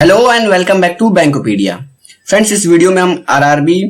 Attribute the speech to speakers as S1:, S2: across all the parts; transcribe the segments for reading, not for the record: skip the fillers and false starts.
S1: Hello and welcome back to Bankopedia. Friends, इस video में हम आरआरबी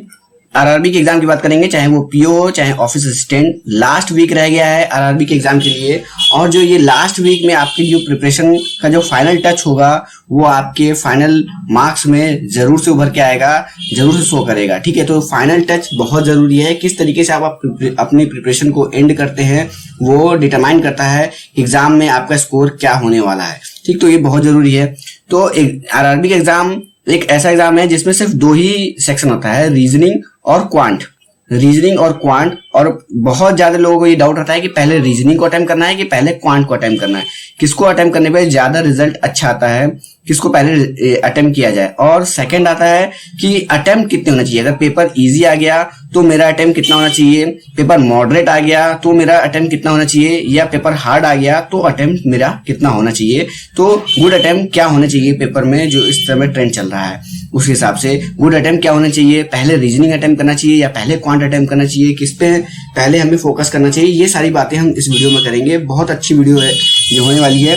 S1: के एग्जाम की बात करेंगे, चाहे वो पीओ हो चाहे ऑफिस असिस्टेंट। लास्ट वीक रह गया है आरआरबी के एग्जाम के लिए, और जो ये लास्ट वीक में आपकी जो प्रिपरेशन का जो फाइनल टच होगा वो आपके फाइनल मार्क्स में जरूर से उभर के आएगा, जरूर से शो करेगा। ठीक है, तो फाइनल टच बहुत जरूरी है। किस तरीके से आप अपनी प्रिपरेशन को एंड करते हैं वो डिटरमाइन करता है एग्जाम में आपका स्कोर क्या होने वाला है। ठीक, तो ये बहुत जरूरी है। तो आरआरबी का एग्जाम एक ऐसा एग्जाम है जिसमें सिर्फ दो ही सेक्शन होता है, रीजनिंग और क्वांट। रीजनिंग और क्वांट, और बहुत ज्यादा लोगों को ये डाउट रहता है कि पहले रीजनिंग को अटेम्प्ट करना है कि पहले क्वांट को अटेम्प्ट करना है, किसको अटेम्प्ट करने पे ज्यादा रिजल्ट अच्छा आता है, किसको पहले अटेम्प्ट किया जाए। और सेकंड आता है कि अटेम्प्ट कितने होना चाहिए। अगर पेपर इजी आ गया तो मेरा अटेम्प्ट कितना होना चाहिए, पेपर मॉडरेट आ गया तो मेरा अटेम्प्ट कितना होना चाहिए, या पेपर हार्ड आ गया तो अटेम्प्ट मेरा कितना होना चाहिए। तो गुड अटेम्प्ट क्या होना चाहिए पेपर में, जो इस तरह ट्रेंड चल रहा है उस हिसाब से गुड अटेम्प्ट क्या होना चाहिए, पहले रीजनिंग अटेम्प्ट करना चाहिए या पहले क्वांट अटेम्प्ट करना चाहिए, किस पे पहले हमें फोकस करना चाहिए, ये सारी बातें हम इस वीडियो में करेंगे। बहुत अच्छी वीडियो है जो होने वाली है।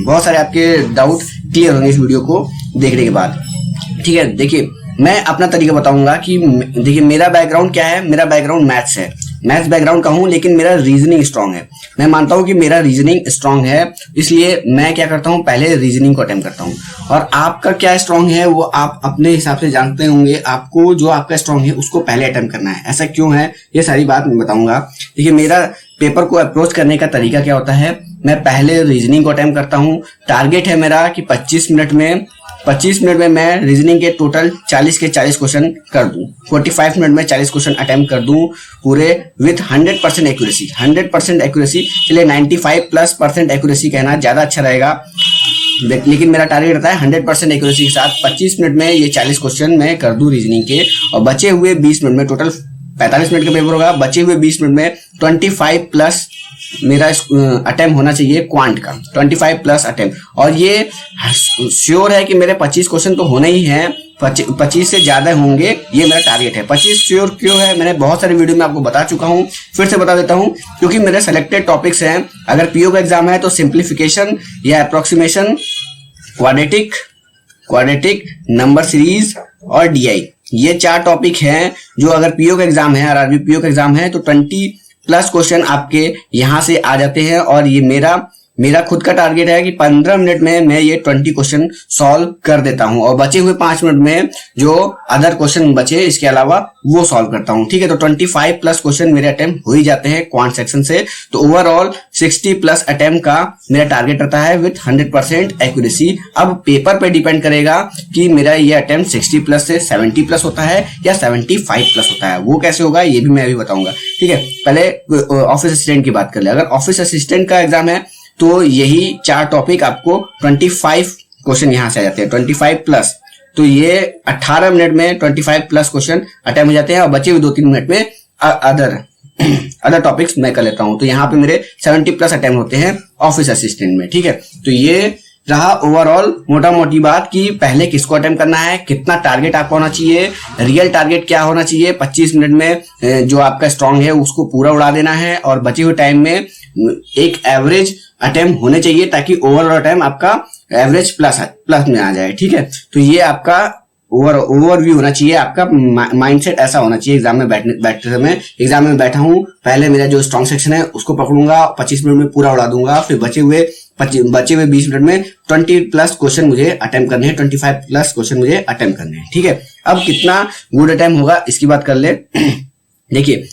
S1: बहुत सारे आपके डाउट क्लियर होंगे इस वीडियो को देखने के बाद। ठीक है, देखिए मैं अपना तरीका बताऊंगा कि देखिए मेरा बैकग्राउंड क्या है। मेरा बैकग्राउंड मैथ्स है, मैथ्स बैकग्राउंड का हूं, लेकिन मेरा रीजनिंग स्ट्रांग है। मैं मानता हूं कि मेरा रीजनिंग स्ट्रांग है, इसलिए मैं क्या करता हूं, पहले रीजनिंग को अटेम्प्ट करता हूं। और आपका क्या स्ट्रांग है वो आप अपने हिसाब से जानते होंगे। आपको जो आपका स्ट्रांग है उसको पहले अटेम्प्ट करना है। ऐसा क्यों है ये सारी बात मैं बताऊंगा। देखिए मेरा पेपर को अप्रोच करने का तरीका क्या होता है, मैं पहले रीजनिंग को अटेम्प्ट करता हूं। टारगेट है मेरा कि 25 मिनट में मैं रीजनिंग के टोटल 40 के 40 क्वेश्चन कर दूं, 45 मिनट में 40 क्वेश्चन अटेम्प्ट कर दूं पूरे विथ 100% एक्यूरेसी। 100% एक्यूरेसी, चलिए 95+% एक्यूरेसी कहना ज्यादा अच्छा रहेगा, लेकिन मेरा टारगेट रहता है 100% एक्यूरेसी के साथ 25 मिनट में ये 40 क्वेश्चन मैं कर दूं रीजनिंग के। और बचे हुए 20 मिनट में, टोटल 45 मिनट का पेपर होगा, बचे हुए 20 मिनट में 25+ मेरा अटेम्प्ट होना चाहिए क्वांट का, 25+ अटेम्प्ट। और ये श्योर है कि मेरे 25 क्वेश्चन तो होने ही हैं, 25 से ज्यादा होंगे, ये मेरा टारगेट है। 25 श्योर क्यों है, मैंने बहुत सारे वीडियो में आपको बता चुका हूं, फिर से बता देता हूं, क्योंकि मेरे सेलेक्टेड टॉपिक्स हैं। अगर पीओ का एग्जाम है तो सिंप्लीफिकेशन या अप्रोक्सीमेशन, क्वाड्रेटिक, नंबर सीरीज और डीआई, ये 4 टॉपिक हैं जो अगर पीओ का एग्जाम है, आरआरबी पीओ का एग्जाम है तो 20+ क्वेश्चन आपके यहां से आ जाते हैं। और ये मेरा खुद का टारगेट है कि 15 मिनट में मैं ये 20 क्वेश्चन सॉल्व कर देता हूं, और बचे हुए 5 मिनट में जो अदर क्वेश्चन बचे इसके अलावा वो सॉल्व करता हूं। ठीक है, तो 25+ क्वेश्चन मेरे अटेम्प्ट हो ही जाते हैं क्वांट सेक्शन से। तो ओवरऑल 60+ अटेम्प्ट का मेरा टारगेट रहता है विथ 100% एक्यूरेसी। अब पेपर पे डिपेंड करेगा कि मेरा ये अटेम्प्ट 60+ से 70+ होता है या 75+ होता है। वो कैसे होगा ये भी मैं अभी बताऊंगा। ठीक है, पहले ऑफिस असिस्टेंट की बात कर ले। अगर ऑफिस असिस्टेंट का एग्जाम है तो यही 4 टॉपिक आपको 25 क्वेश्चन यहां से आ जाते हैं, 25+। तो ये 18 मिनट में 25+ क्वेश्चन अटेम्प्ट हो जाते हैं, और बचे हुए 2-3 मिनट में अदर टॉपिक्स मैं कर लेता हूं। तो यहाँ पे मेरे 70+ अटेम्प्ट होते हैं ऑफिस असिस्टेंट में। ठीक है, तो ये रहा ओवरऑल मोटा मोटी बात कि पहले किसको अटेम्प्ट करना है, कितना टारगेट आपका होना चाहिए, रियल टारगेट क्या होना चाहिए। 25 मिनट में जो आपका स्ट्रांग है उसको पूरा उड़ा देना है, और बचे हुए टाइम में एक एवरेज अटेम्प्ट होने चाहिए ताकि ओवरऑल टाइम आपका एवरेज प्लस में आ जाए। ठीक है, तो ये आपका ओवरव्यू होना चाहिए। आपका माइंडसेट ऐसा होना चाहिए एग्जाम में बैठते समय, एग्जाम में बैठा हूं, पहले मेरा जो स्ट्रॉन्ग सेक्शन है उसको पकड़ूंगा, 25 मिनट में पूरा उड़ा दूंगा, फिर बचे हुए 20 मिनट में 20+ क्वेश्चन मुझे अटेम्प्ट करने हैं, 25+ क्वेश्चन मुझे अटेम्प्ट करने हैं। ठीक है, अब कितना गुड अटेम्प्ट होगा इसकी बात कर ले। देखिए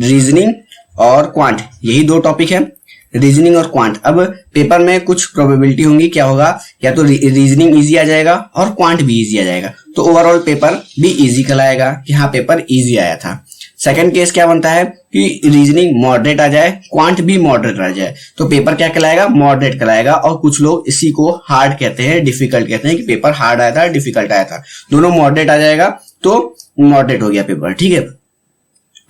S1: रीजनिंग और क्वांट, यही 2 टॉपिक है, रीजनिंग और क्वांट। अब पेपर में कुछ प्रोबेबिलिटी होंगी, क्या होगा, या तो रीजनिंग इजी आ जाएगा और क्वांट भी इजी आ जाएगा, तो ओवरऑल पेपर भी इजी कहलाएगा कि हाँ पेपर इजी आया था। सेकंड केस क्या बनता है कि रीजनिंग मॉडरेट आ जाए, क्वांट भी मॉडरेट आ जाए, तो पेपर क्या कहलाएगा, मॉडरेट कहलाएगा। और कुछ लोग इसी को हार्ड कहते हैं, डिफिकल्ट कहते हैं कि पेपर हार्ड आया था, डिफिकल्ट आया था। दोनों मॉडरेट आ जाएगा तो मॉडरेट हो गया पेपर। ठीक है,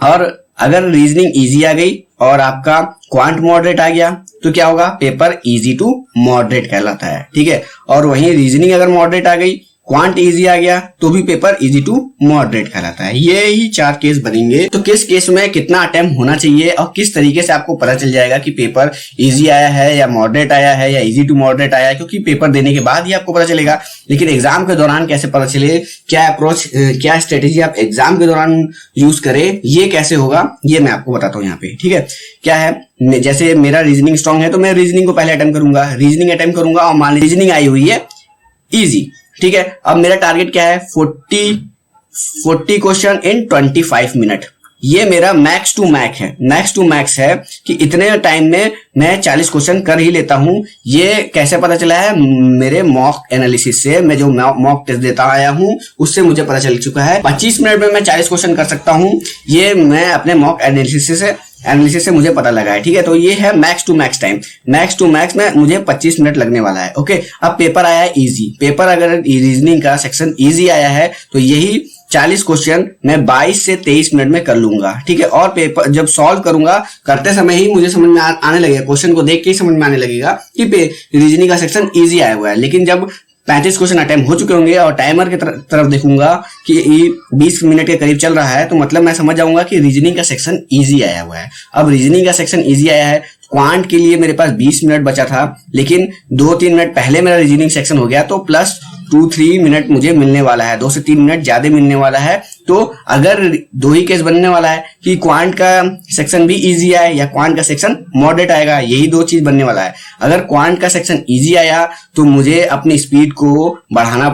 S1: और अगर रीजनिंग इजी आ गई और आपका क्वांट मॉडरेट आ गया तो क्या होगा, पेपर इजी टू मॉडरेट कहलाता है। ठीक है, और वहीं रीजनिंग अगर मॉडरेट आ गई, क्वांट इजी आ गया तो भी पेपर इजी टू मॉडरेट कहलाता है। ये ही 4 केस बनेंगे। तो किस केस में कितना अटेम्प्ट होना चाहिए और किस तरीके से आपको पता चल जाएगा कि पेपर इजी आया है या मॉडरेट आया है या इजी टू मॉडरेट आया है, क्योंकि पेपर देने के बाद ही आपको पता चलेगा। लेकिन एग्जाम के दौरान कैसे पता चले, क्या अप्रोच, क्या स्ट्रेटेजी आप एग्जाम के दौरान यूज करें, ये कैसे होगा ये मैं आपको बताता हूँ यहाँ पे। ठीक है, क्या है, जैसे मेरा रीजनिंग स्ट्रांग है तो मैं रीजनिंग को पहले अटेम्प्ट करूंगा, रीजनिंग अटेम्प्ट करूंगा और मान लीजिए रीजनिंग आई हुई है इजी। ठीक है, अब मेरा टारगेट क्या है, 40 क्वेश्चन इन 25 मिनट। ये मेरा मैक्स टू मैक्स है कि इतने टाइम में मैं 40 क्वेश्चन कर ही लेता हूं। ये कैसे पता चला है, मेरे मॉक एनालिसिस से, मैं जो मॉक टेस्ट देता आया हूं उससे मुझे पता चल चुका है 25 मिनट में मैं 40 क्वेश्चन कर सकता हूं। ये मैं अपने मॉक एनालिसिस से मुझे पता लगा है। ठीक है, तो ये है max to max time. Max to max में मुझे 25 मिनट लगने वाला है। ओके, अब पेपर आया है इजी। पेपर अगर रीजनिंग का सेक्शन इजी आया है तो यही 40 क्वेश्चन मैं 22 से 23 मिनट में कर लूंगा। ठीक है, और पेपर जब सॉल्व करूंगा, करते समय ही मुझे समझ में आने लगेगा, क्वेश्चन को देख के ही समझ में आने लगेगा कि रीजनिंग का सेक्शन इजी आया हुआ है। लेकिन जब 35 क्वेश्चन अटेम्प्ट हो चुके होंगे और टाइमर की तरफ देखूंगा कि 20 मिनट के करीब चल रहा है, तो मतलब मैं समझ जाऊंगा कि रीजनिंग का सेक्शन इजी आया हुआ है। अब रीजनिंग का सेक्शन इजी आया है, क्वांट के लिए मेरे पास 20 मिनट बचा था, लेकिन 2-3 मिनट पहले मेरा रीजनिंग सेक्शन हो गया, तो प्लस 2-3 मिनट मुझे मिलने वाला है, 2 से 3 मिनट ज्यादा मिलने वाला है। तो अगर 2 ही केस बनने वाला है कि क्वांट का सेक्शन भी इजी आए या क्वांट का सेक्शन मॉडरेट आएगा, यही 2 चीज बनने वाला है। अगर क्वांट का सेक्शन इजी आया तो मुझे अपनी स्पीड को बढ़ाना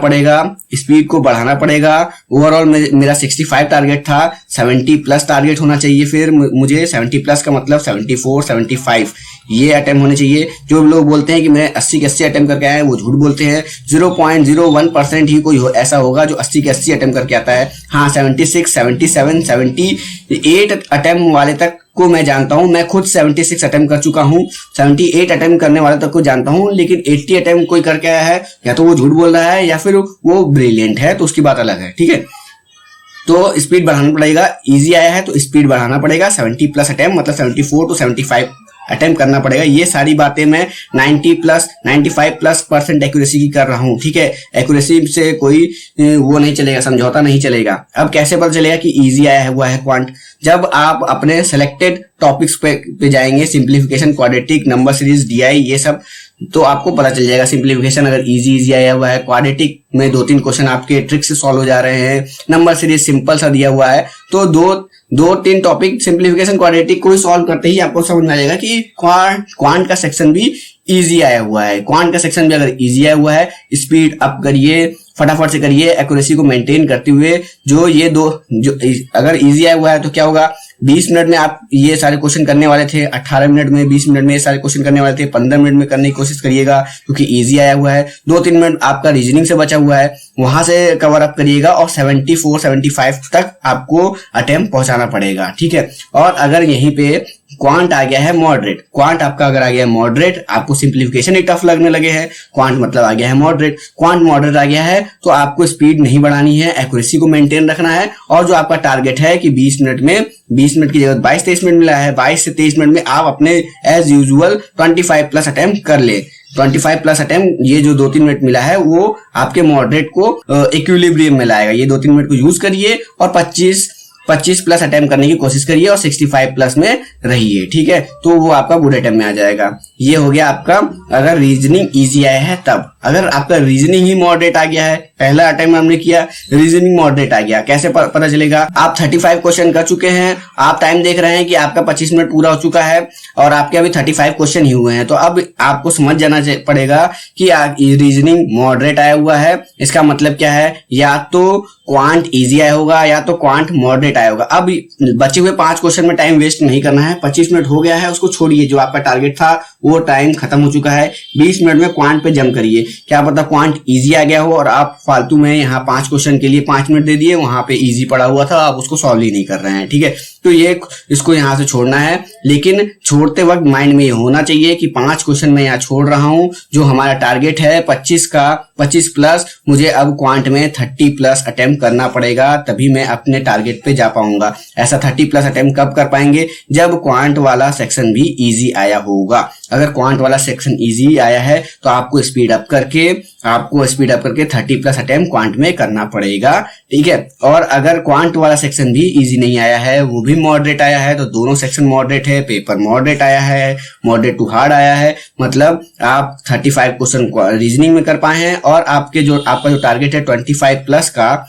S1: पड़ेगा। ओवरऑल मेरा 65 टारगेट था, 70 प्लस टारगेट होना चाहिए। फिर मुझे 70 प्लस का मतलब 74, 75 ये अटेम्प्ट होने चाहिए। जो लोग बोलते हैं कि मैं 80 के 80 अटेम्प्ट करके आया है, वो झूठ बोलते हैं। 0.01% ही कोई ऐसा होगा जो 80 के 80 अटेम्प्ट करके आता है। हाँ, 76, 77, 78 अटेम्प्ट वाले तक को मैं जानता हूं। मैं खुद 76 अटेम्प्ट कर चुका हूं, 78 अटेम्प्ट करने वाले तक को जानता हूं। लेकिन 80 अटेम्प्ट कोई करके आया है, या तो वो झूठ बोल रहा है या फिर वो ब्रिलियंट है, तो उसकी बात अलग है। ठीक है, तो स्पीड बढ़ाना पड़ेगा। इजी आया है तो स्पीड बढ़ाना पड़ेगा। 70 प्लस अटेम्प्ट मतलब 74 to 75 अटेम्प्ट करना पड़ेगा। ये सारी बातें मैं 95+ एक्यूरेसी की कर रहा हूं। ठीक है, एक्यूरेसी से कोई वो नहीं चलेगा, समझौता नहीं चलेगा। अब कैसे पता चलेगा कि इजी आया हुआ है क्वांट, जब आप अपने सेलेक्टेड टॉपिक्स पे जाएंगे, simplification, quadratic, number series, DI, ये सब, तो आपको पता चल जाएगा। सिंप्लीफिकेशन अगर इजी आया हुआ है, क्वाड्रेटिक में 2-3 क्वेश्चन आपके ट्रिक से सॉल्व हो जा रहे हैं, नंबर सीरीज सिंपल सा दिया हुआ है, तो 2-3 टॉपिक सिंप्लीफिकेशन, क्वाड्रेटिक को सॉल्व करते ही आपको समझ में आ जाएगा कि क्वांट का सेक्शन भी इजी आया हुआ है। क्वांट का सेक्शन भी अगर इजी आया हुआ है, स्पीड अप करिए, फटाफट से करिए, एक्यूरेसी को मेंटेन करते हुए। जो अगर इजी आया हुआ है तो क्या होगा, 20 मिनट में आप ये सारे क्वेश्चन करने वाले थे, 18 मिनट में, 20 मिनट में ये सारे क्वेश्चन करने वाले थे, 15 मिनट में करने की कोशिश करिएगा क्योंकि इजी आया हुआ है। 2-3 मिनट आपका रीजनिंग से बचा हुआ है, वहां से कवर अप करिएगा और 74, 75 तक आपको अटेम्प्ट पहुंचाना पड़ेगा। ठीक है, और अगर यहीं पे क्वांट आ गया है मॉडरेट, क्वांट आपका अगर आ गया है मॉडरेट, आपको सिंप्लीफिकेशन ही टफ लगने लगे हैं, क्वांट मतलब आ गया है मॉडरेट, क्वांट मॉडरेट आ गया है, तो आपको स्पीड नहीं बढ़ानी है, एक्यूरेसी को मेंटेन रखना है। और जो आपका टारगेट है कि 20 मिनट की जगह 22-23 मिनट मिला है, 22 से 23 मिनट में आप अपने एज यूजुअल 25 प्लस अटेम्प्ट कर ले। 25 प्लस अटेम्प्ट, ये जो 2-3 मिनट मिला है वो आपके मॉडरेट को इक्विलिब्रियम में लाएगा। ये 2-3 मिनट को यूज करिए और 25 प्लस अटेम्प्ट करने की कोशिश करिए और 65 प्लस में रहिए। ठीक है, तो वो आपका गुड अटेम्प्ट में आ जाएगा। ये हो गया आपका अगर रीजनिंग इजी आया है तब। अगर आपका रीजनिंग ही मॉडरेट आ गया है, पहला अटेम्प्ट हमने किया, रीजनिंग मॉडरेट आ गया, कैसे पता चलेगा? आप 35 क्वेश्चन कर चुके हैं, आप टाइम देख रहे हैं कि आपका 25 मिनट पूरा हो चुका है और आपके अभी 35 क्वेश्चन ही हुए हैं, तो अब आपको समझ जाना पड़ेगा कि रीजनिंग मॉडरेट आया हुआ है। इसका मतलब क्या है, या तो क्वांट इजी आया होगा या तो क्वांट मॉडरेट आया होगा। अब बचे हुए 5 क्वेश्चन में टाइम वेस्ट नहीं करना है। 25 मिनट हो गया है, उसको छोड़िए, जो आपका टारगेट था वो टाइम खत्म हो चुका है। 20 मिनट में क्वांट पे जंप करिए। क्या पता क्वांट इजी आ गया हो और आप फालतू में यहाँ 5 क्वेश्चन के लिए 5 मिनट दे दिए, वहां पे इजी पड़ा हुआ था, आप उसको सॉल्व ही नहीं कर रहे हैं। ठीक है, तो ये इसको यहाँ से छोड़ना है। लेकिन छोड़ते वक्त माइंड में ये होना चाहिए कि 5 क्वेश्चन मैं यहाँ छोड़ रहा हूँ, जो हमारा टारगेट है 25 प्लस, मुझे अब क्वांट में 30 प्लस अटेम्प्ट करना पड़ेगा, तभी मैं अपने टारगेट पे जा जा पाऊंगा। ऐसा 30+ अटेम्प्ट कब कर पाएंगे? जब क्वांट वाला सेक्शन भी इजी आया होगा। अगर क्वांट वाला सेक्शन इजी आया है तो आपको स्पीड अप करके 30+ अटेम्प्ट क्वांट में करना पड़ेगा, ठीक है। और अगर क्वांट वाला सेक्शन भी इजी नहीं आया है, वो भी मॉडरेट आया है, तो दोनों सेक्शन मॉडरेट है, पेपर मॉडरेट आया है, मॉडरेट टू हार्ड आया है, मतलब आप 35 क्वेश्चन रीजनिंग में कर पाए हैं और आपका जो टारगेट है 25+ का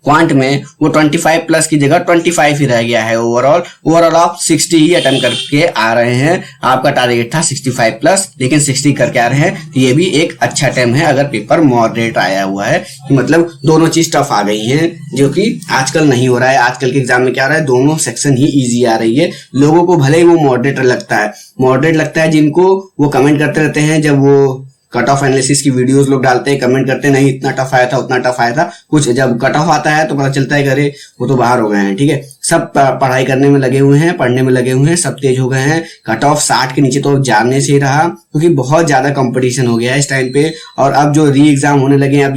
S1: क्वांट में, वो 25+ की जगह 25 ही रह गया है। ओवरऑल आप 60 ही अटेम्प्ट करके आ रहे हैं। आपका टारगेट था 65+, लेकिन 60 करके आ रहे हैं, तो ये भी एक अच्छा अटेम्प्ट है अगर पेपर मॉडरेट आया हुआ है। मतलब दोनों चीज टफ आ गई हैं, जो कि आजकल नहीं हो रहा है। आजकल के एग्जाम में क्या आ रहा है, दोनों सेक्शन ही ईजी आ रही है। लोगों को भले ही वो मॉडरेट लगता है, जिनको वो कमेंट करते रहते हैं जब वो कट ऑफ एनालिसिस की वीडियोस लोग डालते हैं, कमेंट करते हैं नहीं इतना टफ आया था, उतना टफ आया था। कुछ जब कट ऑफ आता है तो पता चलता है कि अरे वो तो बाहर हो गए हैं, ठीक है। सब पढ़ाई करने में लगे हुए हैं, पढ़ने में लगे हुए हैं, सब तेज हो गए हैं। कट ऑफ 60 के नीचे तो जानने से ही रहा, क्योंकि बहुत ज्यादा कंपटीशन हो गया है इस टाइम पे। और अब जो री एग्जाम होने लगे हैं, अब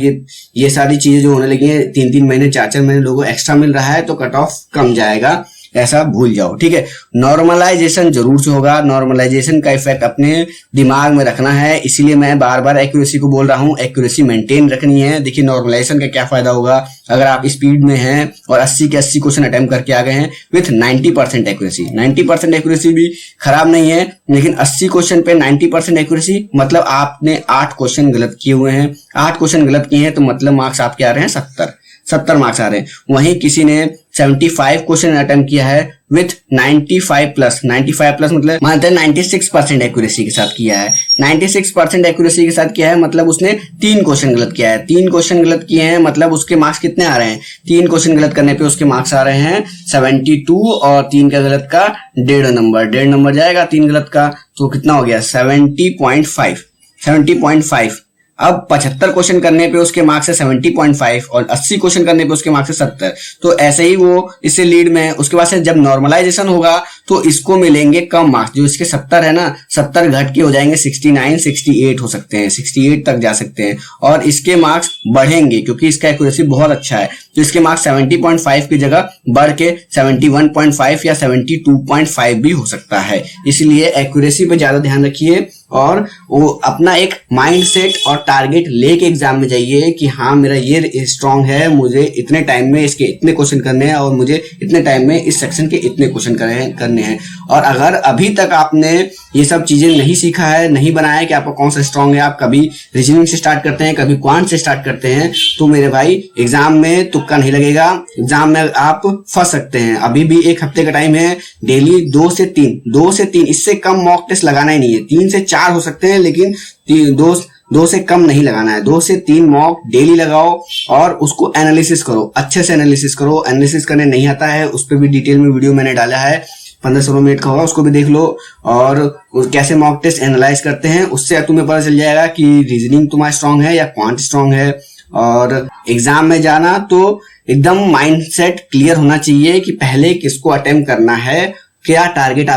S1: ये सारी चीजें जो होने लगी हैं, 3-3 महीने 4-4 महीने लोगों को एक्स्ट्रा मिल रहा है, तो कट ऑफ कम जाएगा, ऐसा भूल जाओ, ठीक है। नॉर्मलाइजेशन जरूर से होगा, नॉर्मलाइजेशन का इफेक्ट अपने दिमाग में रखना है, इसीलिए मैं बार बार एक्यूरेसी को बोल रहा हूँ। एक्यूरेसी मेंटेन रखनी है। देखिए नॉर्मलाइजेशन का क्या फायदा होगा, अगर आप स्पीड में हैं और 80 के 80 क्वेश्चन अटेम्प्ट करके आ गए हैं विथ 90% एक्यूरेसी। 90% एक्यूरेसी भी खराब नहीं है, लेकिन 80 क्वेश्चन पे 90% एक्यूरेसी मतलब आपने 8 क्वेश्चन गलत किए हुए हैं। 8 क्वेश्चन गलत किए हैं तो मतलब मार्क्स आपके आ रहे हैं 70 मार्क्स आ रहे हैं। वहीं किसी ने 75 क्वेश्चन अटेम्प्ट किया है विथ 95+। 95+ मतलब मानते हैं 96% एक्यूरेसी के साथ किया है। 96% एक्यूरेसी के साथ किया है मतलब उसने 3 क्वेश्चन गलत किया है। 3 क्वेश्चन गलत किए हैं मतलब उसके मार्क्स कितने आ रहे हैं? 3 क्वेश्चन गलत करने पे उसके मार्क्स आ रहे हैं 72, और 3 का गलत का 1.5 नंबर जाएगा 3 गलत का, तो कितना हो गया 70.5। अब 75 क्वेश्चन करने पे उसके मार्क्स है 70.5 और 80 क्वेश्चन करने पे उसके मार्क्स है 70। तो ऐसे ही वो इससे लीड में है। उसके बाद से जब नॉर्मलाइजेशन होगा तो इसको मिलेंगे कम मार्क्स। जो इसके 70 है ना, 70 घट के हो जाएंगे 69, 68 हो सकते हैं, 68 तक जा सकते हैं, और इसके मार्क्स बढ़ेंगे क्योंकि इसका एक्यूरेसी बहुत अच्छा है। तो इसके मार्क्स 70.5 की जगह बढ़ के 71.5 या 72.5 भी हो सकता है। इसलिए एक्यूरेसी पे ज्यादा ध्यान रखिए और वो अपना एक माइंड सेट और टारगेट लेके एग्जाम में जाइए कि हाँ मेरा ये स्ट्रांग है, मुझे इतने टाइम में इसके इतने क्वेश्चन करने हैं और मुझे इतने टाइम में इस सेक्शन के इतने क्वेश्चन करने हैं। और अगर अभी तक आपने ये सब चीजें नहीं सीखा है, नहीं बनाया है कि आपका कौन सा स्ट्रांग है, आप कभी रीजनिंग से स्टार्ट करते हैं, कभी क्वांट से स्टार्ट करते हैं, तो मेरे भाई एग्जाम में तुक्का नहीं लगेगा, एग्जाम में आप फंस सकते हैं। अभी भी 1 हफ्ते का टाइम है, डेली 2 से 3 इससे कम मॉक टेस्ट लगाना ही नहीं है। 3 से 4 हो सकते हैं, लेकिन 2 से कम नहीं लगाना है। 2 से 3 मॉक डेली लगाओ और उसको एनालिसिस करो, अच्छे से एनालिसिस करो। एनालिसिस करने नहीं आता है उस पर भी डिटेल में वीडियो मैंने डाला है, 15-16 मिनट का होगा, उसको भी देख लो। और कैसे मॉक टेस्ट एनालाइज करते हैं उससे तुम्हें पता चल जाएगा कि रीजनिंग तुम्हारा स्ट्रांग है या क्वांट स्ट्रांग है। और एग्जाम में जाना तो एकदम माइंडसेट क्लियर होना चाहिए कि पहले किसको अटेम्प्ट करना है, क्या टारगेट्स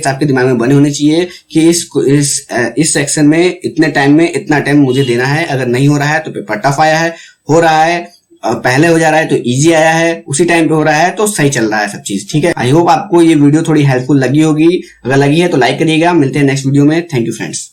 S1: आपके दिमाग में बने होने चाहिए कि इस सेक्शन में इतने टाइम में इतना अटेम्प्ट मुझे देना है। अगर नहीं हो रहा है तो पेपर टफ आया है, हो रहा है पहले हो जा रहा है तो इजी आया है, उसी टाइम पे हो रहा है तो सही चल रहा है सब चीज, ठीक है। आई होप आपको ये वीडियो थोड़ी हेल्पफुल लगी होगी। अगर लगी है तो लाइक करिएगा। मिलते हैं नेक्स्ट वीडियो में। Thank you friends.